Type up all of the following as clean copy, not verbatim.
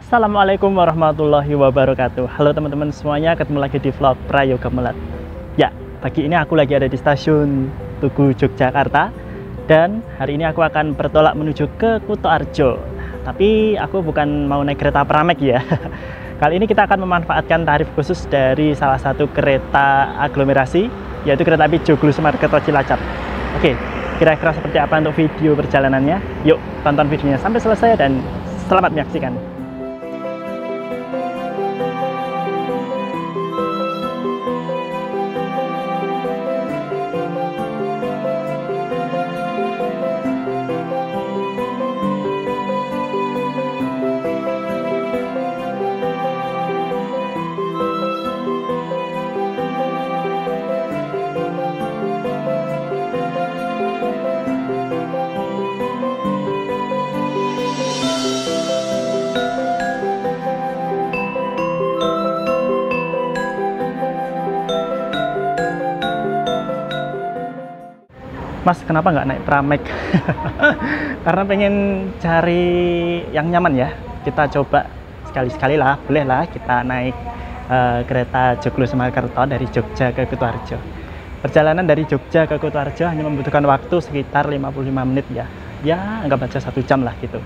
Assalamualaikum warahmatullahi wabarakatuh. Halo teman-teman semuanya, ketemu lagi di vlog Prayoga Melat. Ya, pagi ini aku lagi ada di stasiun Tugu Yogyakarta. Dan hari ini aku akan bertolak menuju ke Kutoarjo. Tapi aku bukan mau naik kereta Pramek ya. Kali ini kita akan memanfaatkan tarif khusus dari salah satu kereta aglomerasi, yaitu kereta api Joglo Semarkerto Cilacap. Oke, kira-kira seperti apa untuk video perjalanannya? Yuk, tonton videonya sampai selesai dan selamat menyaksikan. Mas, kenapa nggak naik Pramek? Karena pengen cari yang nyaman ya. Kita coba sekali-sekali lah, boleh lah kita naik kereta Joglo Semarkerto dari Jogja ke Kutoarjo. Perjalanan dari Jogja ke Kutoarjo hanya membutuhkan waktu sekitar 55 menit ya. Ya, anggap aja 1 jam lah gitu.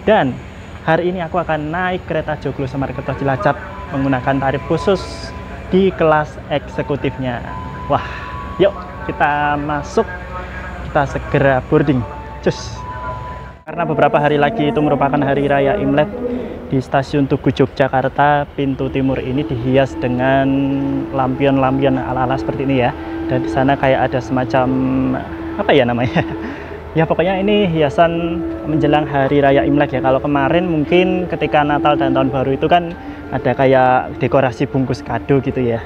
Dan hari ini aku akan naik kereta Joglo Semarkerto Cilacap menggunakan tarif khusus di kelas eksekutifnya. Wah, yuk kita masuk. Kita segera boarding. Cus. Karena beberapa hari lagi itu merupakan hari raya Imlek, di stasiun Tugu Yogyakarta pintu timur ini dihias dengan lampion-lampion ala-ala seperti ini ya. Dan di sana kayak ada semacam apa ya namanya? Ya pokoknya ini hiasan menjelang hari raya Imlek ya. Kalau kemarin mungkin ketika Natal dan Tahun Baru itu kan ada kayak dekorasi bungkus kado gitu ya.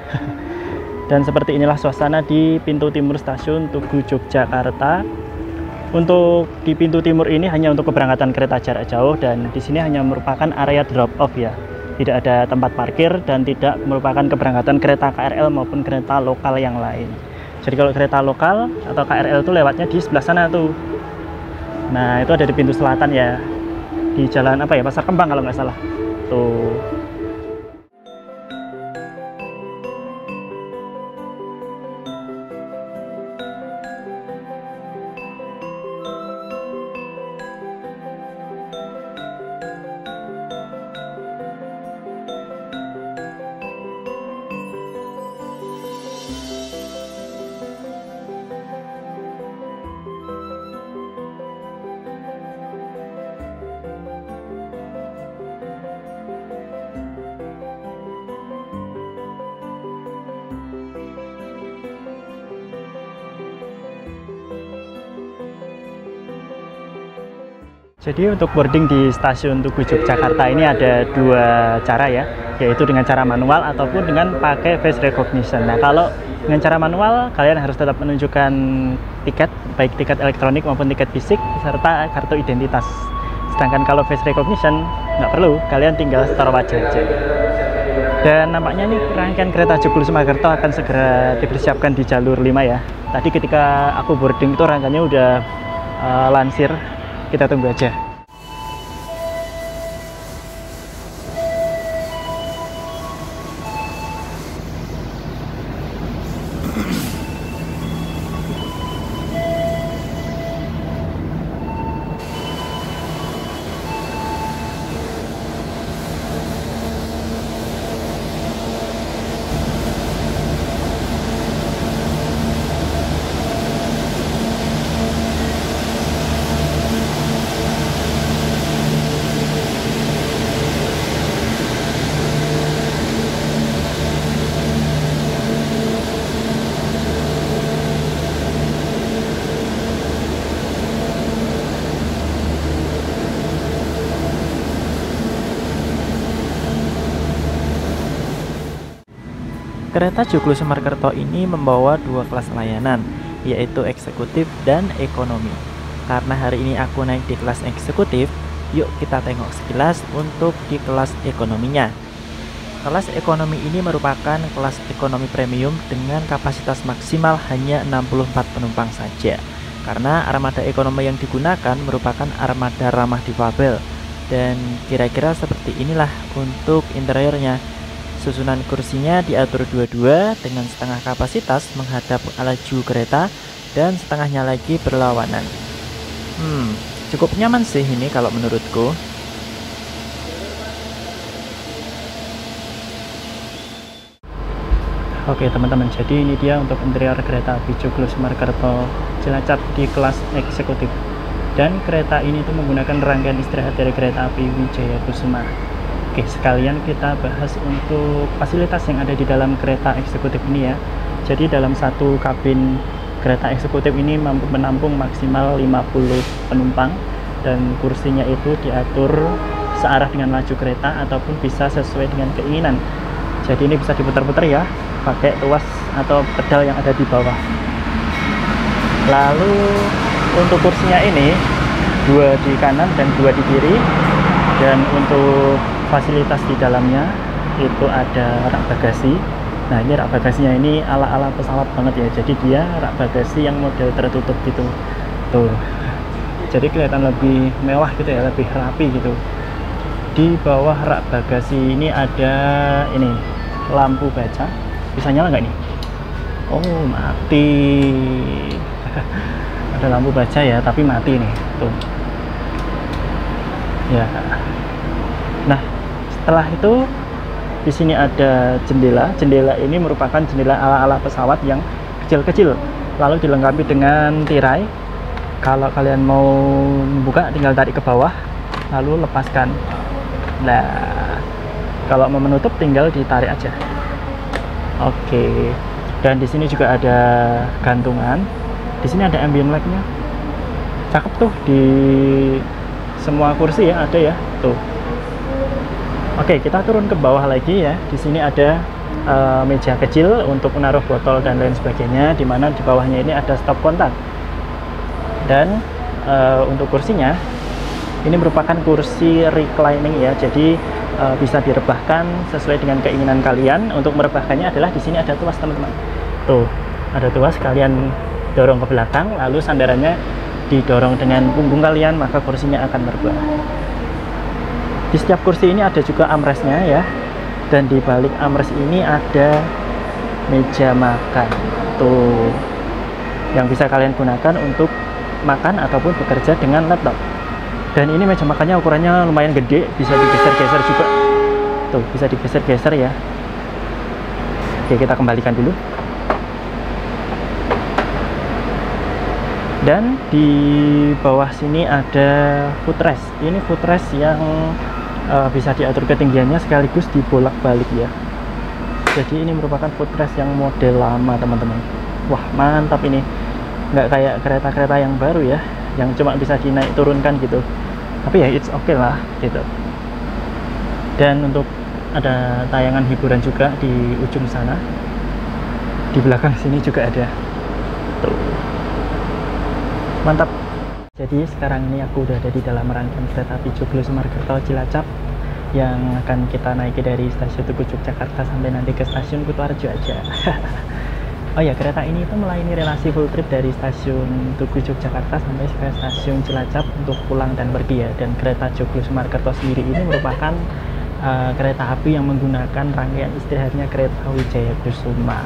Dan seperti inilah suasana di pintu timur stasiun Tugu Yogyakarta. Untuk di pintu timur ini hanya untuk keberangkatan kereta jarak jauh, dan di sini hanya merupakan area drop off ya. Tidak ada tempat parkir dan tidak merupakan keberangkatan kereta KRL maupun kereta lokal yang lain. Jadi kalau kereta lokal atau KRL itu lewatnya di sebelah sana tuh. Nah, itu ada di pintu selatan ya. Di jalan apa ya? Pasar Kembang kalau nggak salah. Tuh. Jadi untuk boarding di stasiun Tugu Yogyakarta ini ada 2 cara ya, yaitu dengan cara manual ataupun dengan pakai face recognition. Nah, kalau dengan cara manual kalian harus tetap menunjukkan tiket, baik tiket elektronik maupun tiket fisik serta kartu identitas. Sedangkan kalau face recognition nggak perlu, kalian tinggal setor wajah aja. Dan nampaknya nih rangkaian kereta Joglo Semarkerto akan segera dipersiapkan di jalur 5 ya. Tadi ketika aku boarding itu rangkaiannya udah lansir. Kita tunggu aja. Kereta Joglo Semarkerto ini membawa 2 kelas layanan, yaitu eksekutif dan ekonomi. Karena hari ini aku naik di kelas eksekutif, yuk kita tengok sekilas untuk di kelas ekonominya. Kelas ekonomi ini merupakan kelas ekonomi premium dengan kapasitas maksimal hanya 64 penumpang saja. Karena armada ekonomi yang digunakan merupakan armada ramah difabel. Dan kira-kira seperti inilah untuk interiornya. Susunan kursinya diatur dua-dua dengan setengah kapasitas menghadap laju kereta dan setengahnya lagi berlawanan. Cukup nyaman sih ini kalau menurutku. Oke teman-teman, jadi ini dia untuk interior kereta api Joglo Semarkerto Cilacap di kelas eksekutif. Dan kereta ini tuh menggunakan rangkaian istirahat dari kereta api Wijaya Kusuma. Oke, sekalian kita bahas untuk fasilitas yang ada di dalam kereta eksekutif ini ya. Jadi dalam satu kabin kereta eksekutif ini mampu menampung maksimal 50 penumpang dan kursinya itu diatur searah dengan laju kereta ataupun bisa sesuai dengan keinginan. Jadi ini bisa diputar-putar ya, pakai tuas atau pedal yang ada di bawah. Lalu untuk kursinya ini 2 di kanan dan 2 di kiri, dan untuk fasilitas di dalamnya itu ada rak bagasi. Nah ini rak bagasinya ini ala-ala pesawat banget ya, jadi dia rak bagasi yang model tertutup gitu tuh, jadi kelihatan lebih mewah gitu ya, lebih rapi gitu. Di bawah rak bagasi ini ada ini lampu baca, bisa nyala nggak nih? Oh mati. Ada lampu baca ya, tapi mati nih tuh ya. Nah setelah itu di sini ada jendela. Jendela ini merupakan jendela ala-ala pesawat yang kecil-kecil, lalu dilengkapi dengan tirai. Kalau kalian mau buka tinggal tarik ke bawah lalu lepaskan. Nah kalau mau menutup tinggal ditarik aja. Oke, dan di sini juga ada gantungan. Di sini ada ambient light-nya, cakep tuh, di semua kursi ya ada ya tuh. Oke, kita turun ke bawah lagi ya. Di sini ada meja kecil untuk menaruh botol dan lain sebagainya, dimana di bawahnya ini ada stop kontak. Dan untuk kursinya ini merupakan kursi reclining ya, jadi bisa direbahkan sesuai dengan keinginan kalian. Untuk merebahkannya adalah di sini ada tuas teman-teman, tuh ada tuas, kalian dorong ke belakang lalu sandarannya didorong dengan punggung kalian, maka kursinya akan merebah. Di setiap kursi ini ada juga armrestnya ya, dan di balik armrest ini ada meja makan tuh, yang bisa kalian gunakan untuk makan ataupun bekerja dengan laptop. Dan ini meja makannya ukurannya lumayan gede, bisa digeser-geser juga tuh, bisa digeser-geser ya. Oke, kita kembalikan dulu. Dan di bawah sini ada footrest. Ini footrest yang bisa diatur ketinggiannya sekaligus dibolak-balik ya. Jadi ini merupakan footrest yang model lama teman-teman. Wah mantap ini, nggak kayak kereta-kereta yang baru ya, yang cuma bisa dinaik turunkan gitu. Tapi ya it's okay lah gitu. Dan untuk ada tayangan hiburan juga di ujung sana. Di belakang sini juga ada tuh. Mantap. Jadi sekarang ini aku udah ada di dalam rangkaian kereta api Joglo Semarkerto Cilacap yang akan kita naiki dari stasiun Tugu Yogyakarta sampai nanti ke stasiun Kutoarjo aja. Oh ya, kereta ini itu melayani relasi full trip dari stasiun Tugu Yogyakarta sampai ke stasiun Cilacap untuk pulang dan pergi ya. Dan kereta Joglo Semarkerto sendiri ini merupakan kereta api yang menggunakan rangkaian istirahatnya kereta Wijaya Kusuma.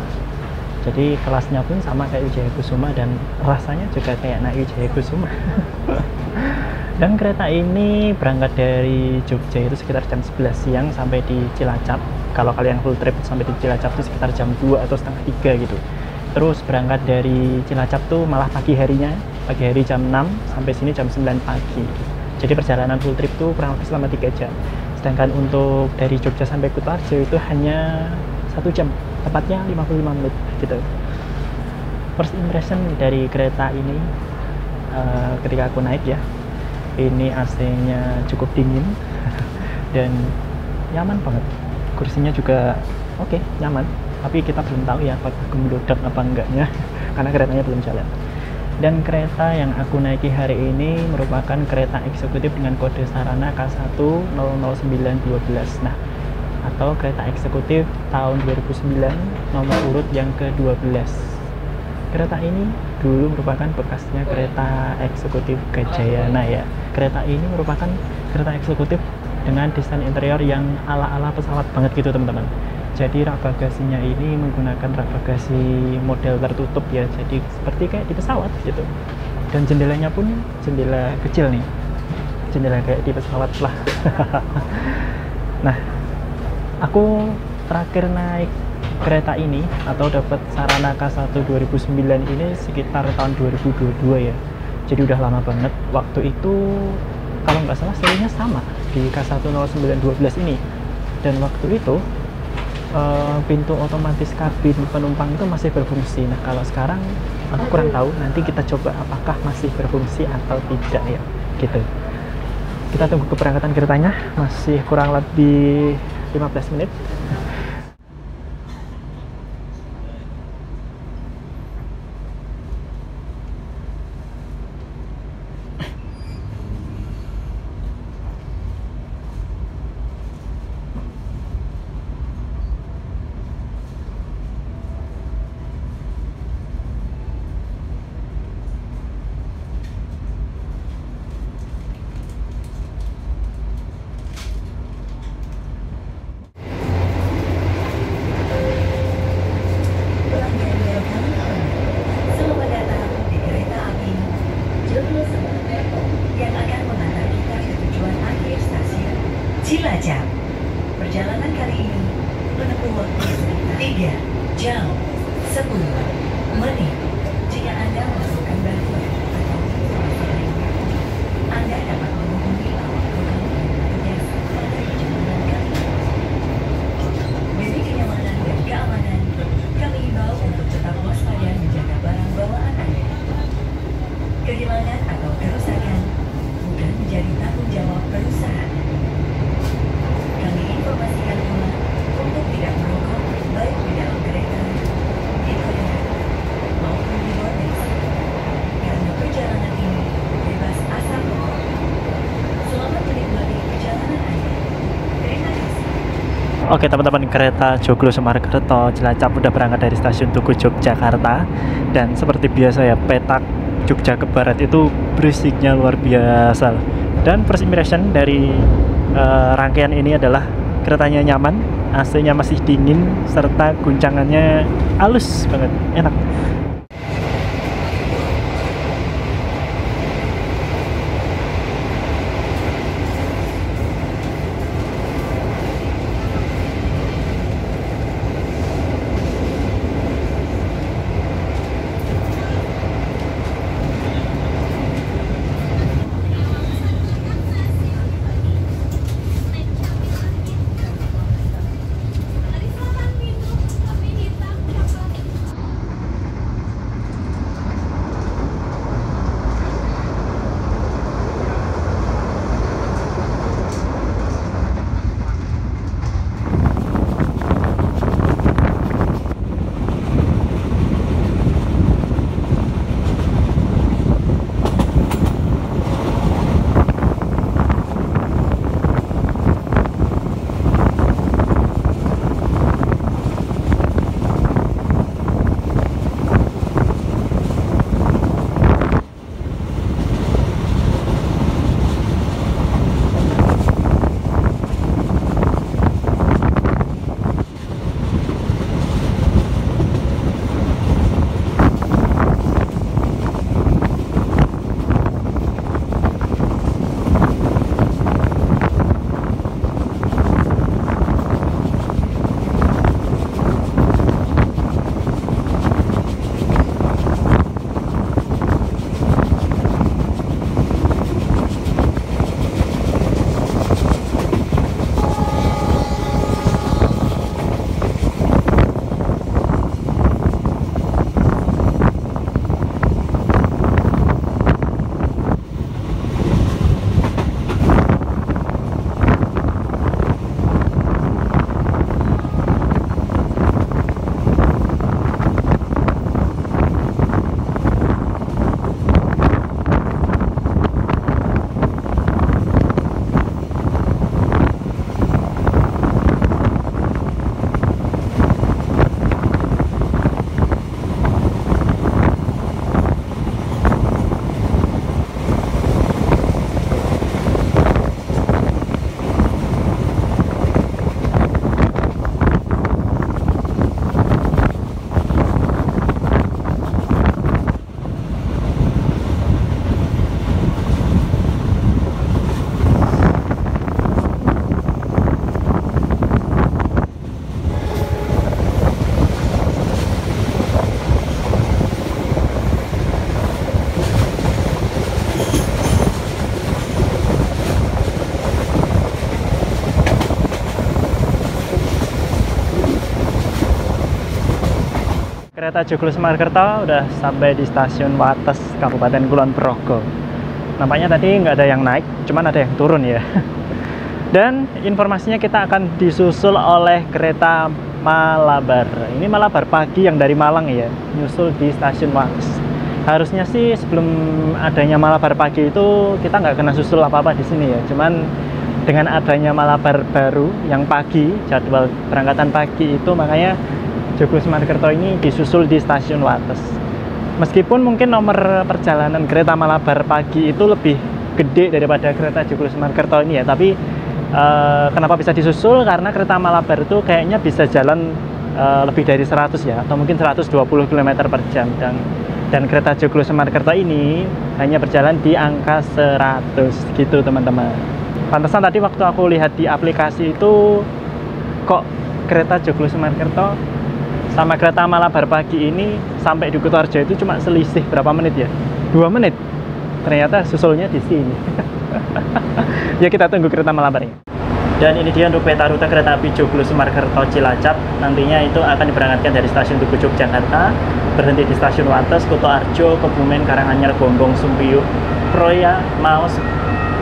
Jadi kelasnya pun sama kayak Wijaya Kusuma dan rasanya juga kayak naik Wijaya Kusuma. Dan kereta ini berangkat dari Jogja itu sekitar jam 11 siang sampai di Cilacap. Kalau kalian full trip sampai di Cilacap itu sekitar jam 2 atau setengah 3 gitu. Terus berangkat dari Cilacap tuh malah pagi harinya, pagi hari jam 6 sampai sini jam 9 pagi. Jadi perjalanan full trip tuh kurang lebih selama 3 jam. Sedangkan untuk dari Jogja sampai Kutoarjo itu hanya 1 jam, tepatnya 55 menit gitu. First impression dari kereta ini ketika aku naik ya, ini AC-nya cukup dingin dan nyaman banget. Kursinya juga oke, nyaman, tapi kita belum tahu ya apakah gemedodak apa enggaknya karena keretanya belum jalan. Dan kereta yang aku naiki hari ini merupakan kereta eksekutif dengan kode sarana K1000912. Nah, atau kereta eksekutif tahun 2009 nomor urut yang ke-12. Kereta ini dulu merupakan bekasnya kereta eksekutif Gajayana ya. Kereta ini merupakan kereta eksekutif dengan desain interior yang ala-ala pesawat banget gitu teman-teman. Jadi rak bagasinya ini menggunakan rak bagasi model tertutup ya, jadi seperti kayak di pesawat gitu. Dan jendelanya pun jendela kecil nih, jendela kayak di pesawat lah. Nah, aku terakhir naik kereta ini atau dapat Sarana K1 2009 ini sekitar tahun 2022 ya. Jadi udah lama banget. Waktu itu kalau nggak salah serinya sama di K10912 ini. Dan waktu itu pintu otomatis kabin penumpang itu masih berfungsi. Nah, kalau sekarang aku kurang tahu, nanti kita coba apakah masih berfungsi atau tidak ya gitu. Kita tunggu keberangkatan keretanya, masih kurang lebih 15 menit. Cilacap. Perjalanan kali ini menempuh waktu 3 jam 10 menit. Jika Anda membutuhkan bantuan atau informasi lainnya, Anda dapat menghubungi awak program yang bertugas pada perjalanan kali ini. Demi kenyamanan dan keamanan, kami himbau untuk tetap waspada menjaga barang bawaan Anda. Kehilangan atau kerusakan bukan menjadi tanggung jawab perusahaan. Kami informasikan pula untuk tidak merokok baik di dalam kereta, di toilet, maupun di luar desa. Karena perjalanan ini bebas asap rokok. Selamat menikmati perjalanan Anda. Terima kasih. Oke teman-teman, kereta Joglo Semarkerto Cilacap udah berangkat dari stasiun Tugu Yogyakarta. Dan seperti biasa ya, petak Jogja ke Barat itu berisiknya luar biasa. Dan first impression dari rangkaian ini adalah keretanya nyaman, AC-nya masih dingin, serta guncangannya halus banget, enak. kereta Joglo Semarkerto udah sampai di stasiun Wates, Kabupaten Kulon Progo. Nampaknya tadi nggak ada yang naik, cuman ada yang turun ya. Dan informasinya kita akan disusul oleh kereta Malabar. Ini Malabar pagi yang dari Malang ya, nyusul di stasiun Wates. Harusnya sih sebelum adanya Malabar pagi itu kita nggak kena susul apa-apa di sini ya. Cuman dengan adanya Malabar baru yang pagi, jadwal berangkatan pagi itu, makanya Joglo Semarkerto ini disusul di stasiun Wates. Meskipun mungkin nomor perjalanan kereta Malabar pagi itu lebih gede daripada kereta Joglo Semarkerto ini ya, tapi kenapa bisa disusul? Karena kereta Malabar itu kayaknya bisa jalan lebih dari 100 ya, atau mungkin 120 km per jam, dan kereta Joglo Semarkerto ini hanya berjalan di angka 100 gitu teman-teman. Pantesan tadi waktu aku lihat di aplikasi itu kok kereta Joglo Semarkerto sama kereta Malabar pagi ini sampai di Kutoarjo itu cuma selisih berapa menit ya? 2 menit. Ternyata susulnya di sini. Ya kita tunggu kereta Malabar ini. Dan ini dia untuk peta rute kereta api Joglo Semarkerto Cilacap. Nantinya itu akan diberangkatkan dari stasiun Tugu Yogyakarta, berhenti di stasiun Wates, Kutoarjo, Kebumen, Karanganyar, Gombong, Sumpiyuk, Proya, Maus,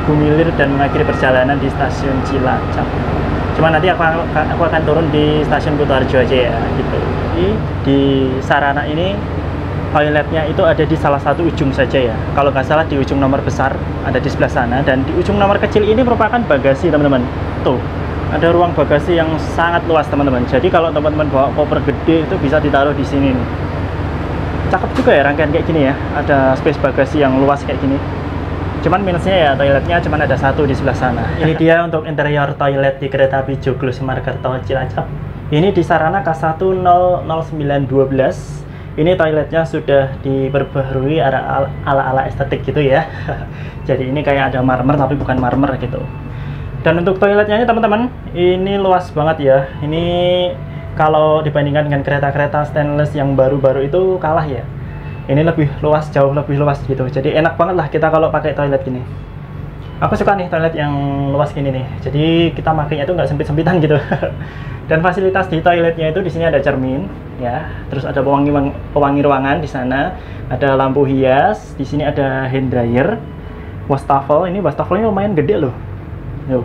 Gumilir, dan mengakhiri perjalanan di stasiun Cilacap. Cuma nanti aku akan turun di stasiun Kutoarjo aja ya, gitu. Di sarana ini toiletnya itu ada di salah satu ujung saja ya. Kalau nggak salah di ujung nomor besar ada di sebelah sana, dan di ujung nomor kecil ini merupakan bagasi teman-teman. Tuh, ada ruang bagasi yang sangat luas teman-teman. Jadi kalau teman-teman bawa koper gede itu bisa ditaruh di sini nih. Cakep juga ya rangkaian kayak gini ya. Ada space bagasi yang luas kayak gini. Cuman minusnya ya toiletnya cuman ada satu di sebelah sana. Ini dia untuk interior toilet di kereta api Joglo Semarkerto Cilacap. Ini di sarana K100912. Ini toiletnya sudah diperbaharui ala-ala estetik gitu ya. Jadi ini kayak ada marmer tapi bukan marmer gitu. Dan untuk toiletnya ini teman-teman, ini luas banget ya. Ini kalau dibandingkan dengan kereta-kereta stainless yang baru-baru itu kalah ya. Ini lebih luas, jauh lebih luas gitu. Jadi enak banget lah kita kalau pakai toilet gini. Aku suka nih toilet yang luas gini nih. Jadi kita makainya itu nggak sempit-sempitan gitu. Dan fasilitas di toiletnya itu di sini ada cermin, ya. Terus ada pewangi ruangan di sana. Ada lampu hias. Di sini ada hand dryer, wastafel. Ini wastafelnya lumayan gede loh. Tuh.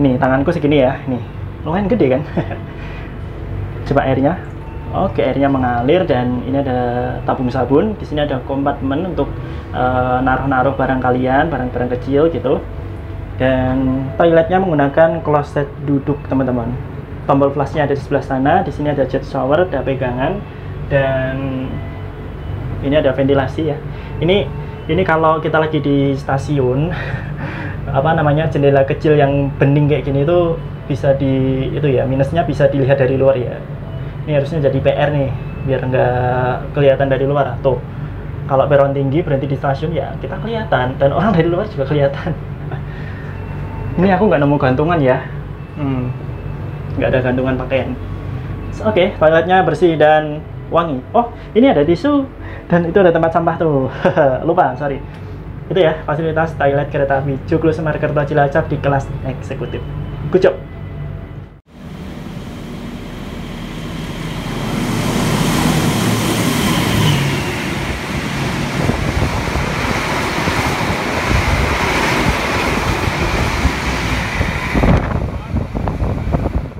Nih tanganku segini ya. Nih lumayan gede kan. Coba airnya. Oke, airnya mengalir, dan ini ada tabung sabun. Di sini ada kompartemen untuk naruh-naruh barang kalian, barang-barang kecil gitu. Dan toiletnya menggunakan kloset duduk teman-teman. Tombol flashnya ada di sebelah sana. Di sini ada jet shower, ada pegangan, dan ini ada ventilasi ya. Ini kalau kita lagi di stasiun, apa namanya, jendela kecil yang bening kayak gini itu bisa minusnya bisa dilihat dari luar ya. Ini harusnya jadi PR nih, biar nggak kelihatan dari luar. Tuh, kalau peron tinggi berhenti di stasiun ya kita kelihatan, dan orang dari luar juga kelihatan. Ini aku nggak nemu gantungan ya, nggak ada gantungan pakaian. Oke, toiletnya bersih dan wangi. Oh, ini ada tisu, dan itu ada tempat sampah tuh. Lupa, sorry. Itu ya fasilitas toilet kereta api Joglo Semarkerto Cilacap di kelas eksekutif. Good job.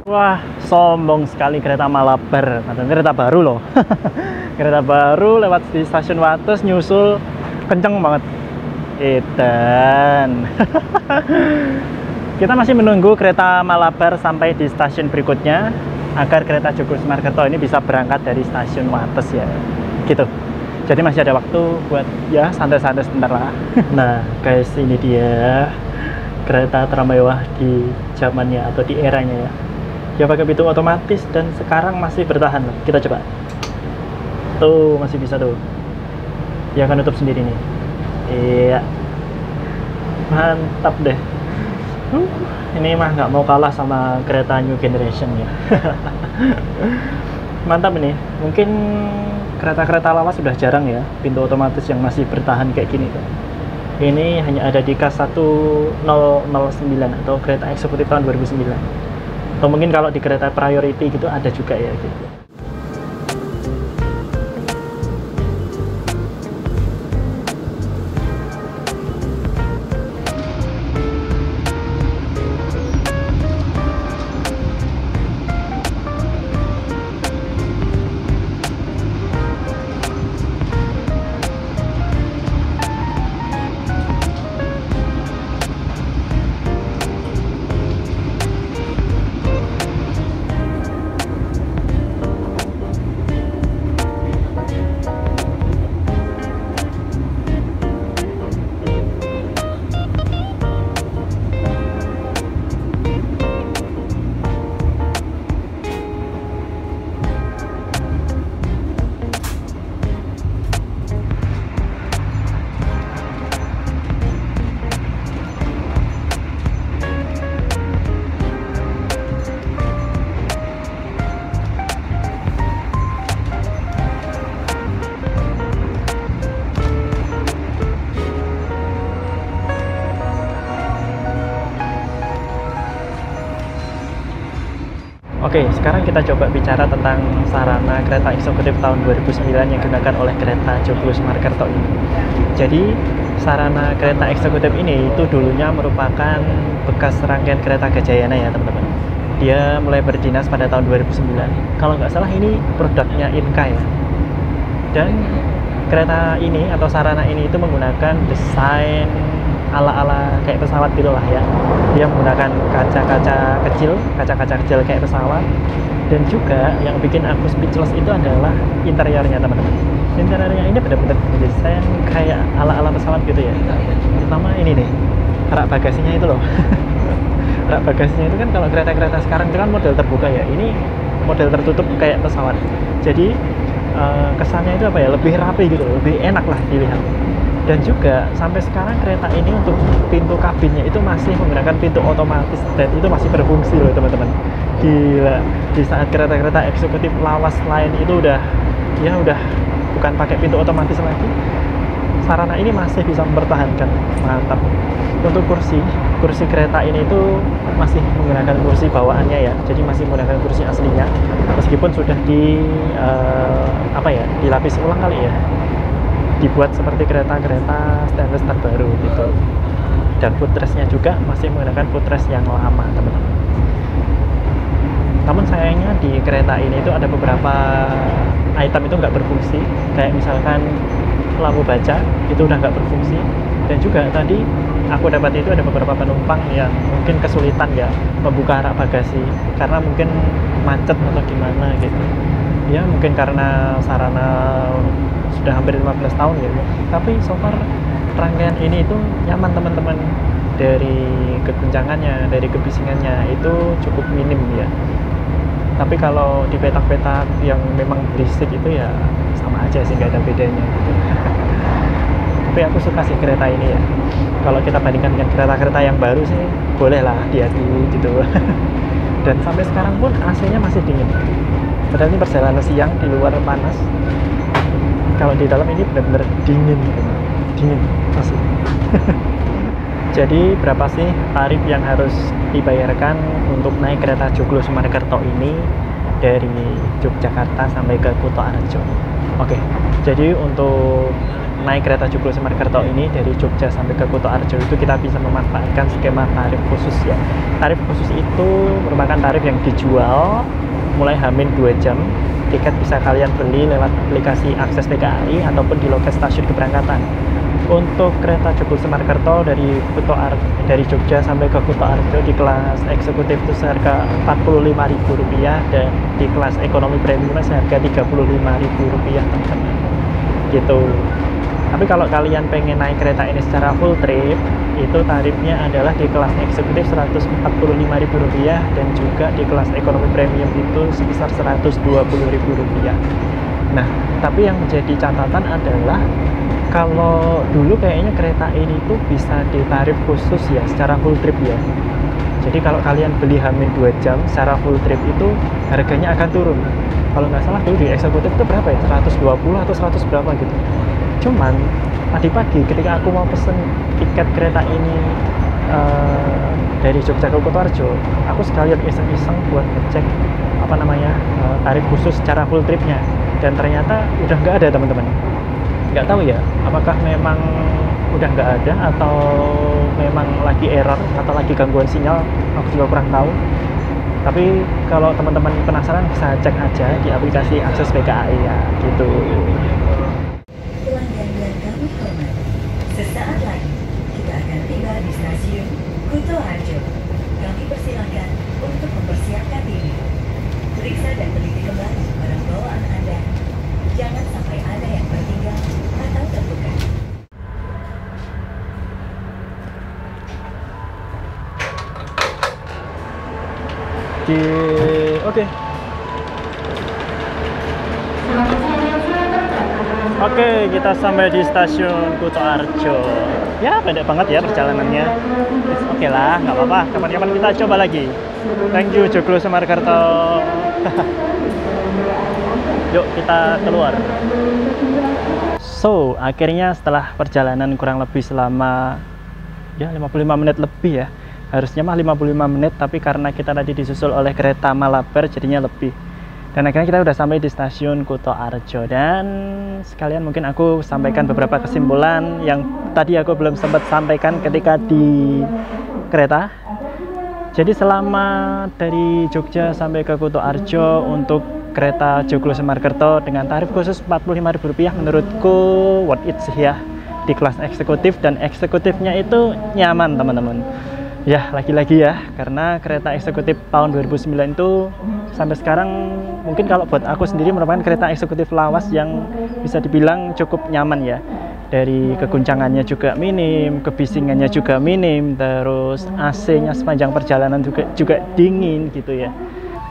Wah, sombong sekali kereta Malabar. Kereta baru loh. Kereta baru lewat di stasiun Wates, nyusul kenceng banget. Edan. Kita masih menunggu kereta Malabar sampai di stasiun berikutnya agar kereta Joglo Semarkerto ini bisa berangkat dari stasiun Wates ya. Gitu. Jadi masih ada waktu buat ya santai-santai sebentar lah. Nah, guys, ini dia kereta tram mewah di zamannya atau di eranya ya. Dia pakai pintu otomatis dan sekarang masih bertahan. Kita coba. Tuh, masih bisa tuh. Dia akan tutup sendiri nih. Iya. Mantap deh. Ini mah nggak mau kalah sama kereta new generation ya. Mantap ini. Mungkin kereta-kereta lawas sudah jarang ya pintu otomatis yang masih bertahan kayak gini tuh. Ini hanya ada di K1009 atau kereta eksekutif tahun 2009. Atau mungkin kalau di kereta priority gitu ada juga ya gitu. Oke, sekarang kita coba bicara tentang sarana kereta eksekutif tahun 2009 yang digunakan oleh kereta Joglo Semarkerto ini. Jadi, sarana kereta eksekutif ini itu dulunya merupakan bekas rangkaian kereta Gajayana ya teman-teman. Dia mulai berdinas pada tahun 2009. Kalau nggak salah ini produknya Inka ya. Dan kereta ini atau sarana ini itu menggunakan desain ala-ala kayak pesawat gitu lah ya. Dia menggunakan kaca-kaca kecil kayak pesawat. Dan juga yang bikin aku speechless itu adalah interiornya teman-teman. Interiornya ini benar-benar desain kayak ala-ala pesawat gitu ya. Pertama ini nih, rak bagasinya itu loh. Rak bagasinya itu kan kalau kereta-kereta sekarang itu kan model terbuka ya. Ini model tertutup kayak pesawat. Jadi kesannya itu apa ya, lebih rapi gitu, lebih enak lah dilihat. Dan juga sampai sekarang kereta ini untuk pintu kabinnya itu masih menggunakan pintu otomatis dan itu masih berfungsi loh teman-teman. Gila, di saat kereta-kereta eksekutif lawas lain itu udah bukan pakai pintu otomatis lagi, sarana ini masih bisa mempertahankan. Mantap. Untuk kursi kereta ini itu masih menggunakan kursi bawaannya ya, jadi masih menggunakan kursi aslinya meskipun sudah dilapis ulang kali ya, dibuat seperti kereta-kereta stainless terbaru gitu. Dan footrestnya juga masih menggunakan footrest yang lama teman-teman. Namun sayangnya di kereta ini itu ada beberapa item itu nggak berfungsi, kayak misalkan lampu baca itu udah nggak berfungsi. Dan juga tadi aku dapat itu ada beberapa penumpang yang mungkin kesulitan ya membuka rak bagasi karena mungkin macet atau gimana gitu ya, mungkin karena sarana sudah hampir 15 tahun ya. Tapi so far rangkaian ini itu nyaman teman-teman, dari kekencangannya, dari kebisingannya itu cukup minim ya. Tapi kalau di petak-petak yang memang berisik itu ya sama aja sih, nggak ada bedanya gitu. Tapi aku suka sih kereta ini ya. Kalau kita bandingkan dengan kereta-kereta yang baru sih boleh lah diadui gitu. Dan sampai sekarang pun AC-nya masih dingin. Padahal ini perjalanan siang, di luar panas. Kalau di dalam ini benar-benar dingin gitu. Dingin asli. Jadi berapa sih tarif yang harus dibayarkan untuk naik kereta Joglo Semarkerto ini dari Yogyakarta sampai ke Kutoarjo? Oke, jadi untuk naik kereta Joglo Semarkerto ini dari Jogja sampai ke Kutoarjo itu kita bisa memanfaatkan skema tarif khusus ya. Tarif khusus itu merupakan tarif yang dijual mulai H-2 jam. Tiket bisa kalian beli lewat aplikasi Akses PKAI ataupun di loket stasiun keberangkatan. Untuk kereta Joglo Semarkerto dari Jogja sampai ke Kutoarjo di kelas eksekutif itu seharga Rp45.000 dan di kelas ekonomi premium seharga Rp35.000 teman-teman. Gitu. Tapi kalau kalian pengen naik kereta ini secara full trip, itu tarifnya adalah di kelas eksekutif Rp145.000 dan juga di kelas ekonomi premium itu sebesar Rp120.000. Nah, tapi yang menjadi catatan adalah kalau dulu kayaknya kereta ini tuh bisa ditarif khusus ya secara full trip ya. Jadi kalau kalian beli H-2 jam secara full trip itu harganya akan turun. Kalau nggak salah dulu di eksekutif itu berapa ya? 120 atau 100 berapa gitu. Cuman tadi pagi ketika aku mau pesen tiket kereta ini dari Jogja ke Kutoarjo, aku sekalian iseng-iseng buat ngecek tarif khusus secara full tripnya, dan ternyata udah nggak ada teman-teman. Nggak tahu ya, apakah memang udah nggak ada atau memang lagi error atau lagi gangguan sinyal, aku juga kurang tahu. Tapi kalau teman-teman penasaran bisa cek aja di aplikasi Akses PKAI ya gitu. Sesaat lagi kita akan tiba di stasiun Kutoarjo. Kami persilakan untuk mempersiapkan diri. Periksa dan teliti kembali barang bawaan Anda. Jangan sampai ada yang tertinggal atau tertukar. Oke. Oke, kita sampai di stasiun Kutoarjo. Ya, pendek banget ya perjalanannya. Oke lah, nggak apa-apa. Kapan-kapan kita coba lagi. Thank you, Joglo Semarkerto. Yuk, kita keluar. So, akhirnya setelah perjalanan kurang lebih selama 55 menit lebih ya, Harusnya mah 55 menit, tapi karena kita tadi disusul oleh kereta Malabar jadinya lebih. Dan akhirnya kita udah sampai di stasiun Kuto Arjo. Dan sekalian mungkin aku sampaikan beberapa kesimpulan yang tadi aku belum sempat sampaikan ketika di kereta. Jadi selama dari Jogja sampai ke Kuto Arjo untuk kereta Joglo Semarkerto dengan tarif khusus Rp45.000 menurutku worth it sih ya, di kelas eksekutif, dan eksekutifnya itu nyaman teman-teman. Ya lagi-lagi ya, karena kereta eksekutif tahun 2009 itu sampai sekarang mungkin kalau buat aku sendiri merupakan kereta eksekutif lawas yang bisa dibilang cukup nyaman ya. Dari keguncangannya juga minim, kebisingannya juga minim, terus AC-nya sepanjang perjalanan juga dingin gitu ya.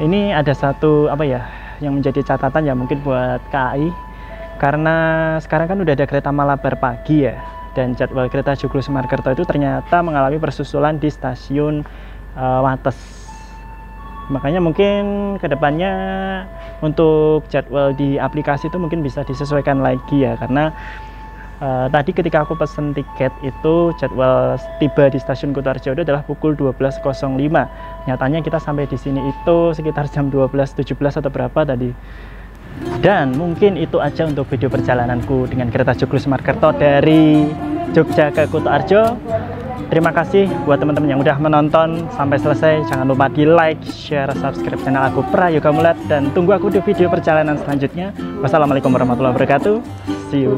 Ini ada satu apa ya yang menjadi catatan ya mungkin buat KAI, karena sekarang kan udah ada kereta Malabar pagi ya, dan jadwal kereta Joglo Semarkerto itu ternyata mengalami persusulan di stasiun Wates. Makanya mungkin kedepannya untuk jadwal di aplikasi itu mungkin bisa disesuaikan lagi ya, karena tadi ketika aku pesen tiket itu jadwal tiba di stasiun Kuto Arjo adalah pukul 12.05. Nyatanya kita sampai di sini itu sekitar jam 12.17 atau berapa tadi. Dan mungkin itu aja untuk video perjalananku dengan kereta Joglo Semarkerto dari Jogja ke Kuto Arjo. Terima kasih buat teman-teman yang udah menonton sampai selesai. Jangan lupa di like, share, subscribe channel aku Prayoga Mulat, dan tunggu aku di video perjalanan selanjutnya. Wassalamualaikum warahmatullahi wabarakatuh. See you.